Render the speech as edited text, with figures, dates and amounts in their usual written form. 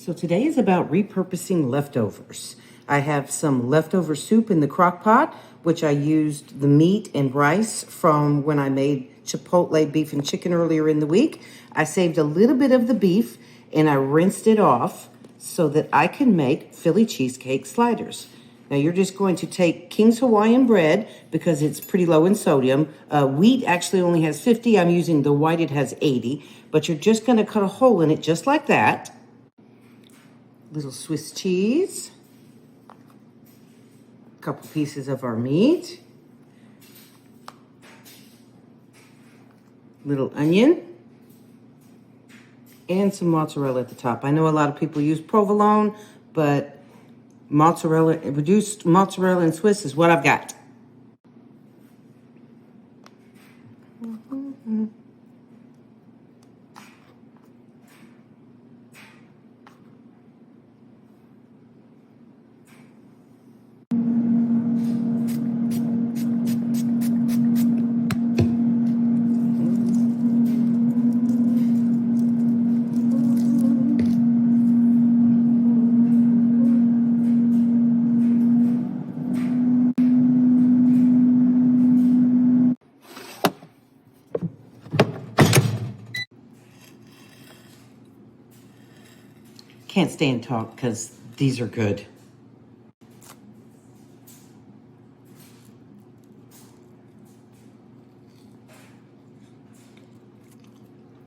So today is about repurposing leftovers. I have some leftover soup in the crock pot, which I used the meat and rice from when I made Chipotle beef and chicken earlier in the week. I saved a little bit of the beef and I rinsed it off so that I can make Philly cheesecake sliders. Now you're just going to take King's Hawaiian bread because it's pretty low in sodium. Wheat actually only has 50. I'm using the white, it has 80. But you're just going to cut a hole in it just like that. Little Swiss cheese, a couple pieces of our meat, little onion, and some mozzarella at the top. I know a lot of people use provolone, but mozzarella, reduced mozzarella and Swiss is what I've got. Can't stay and talk because these are good.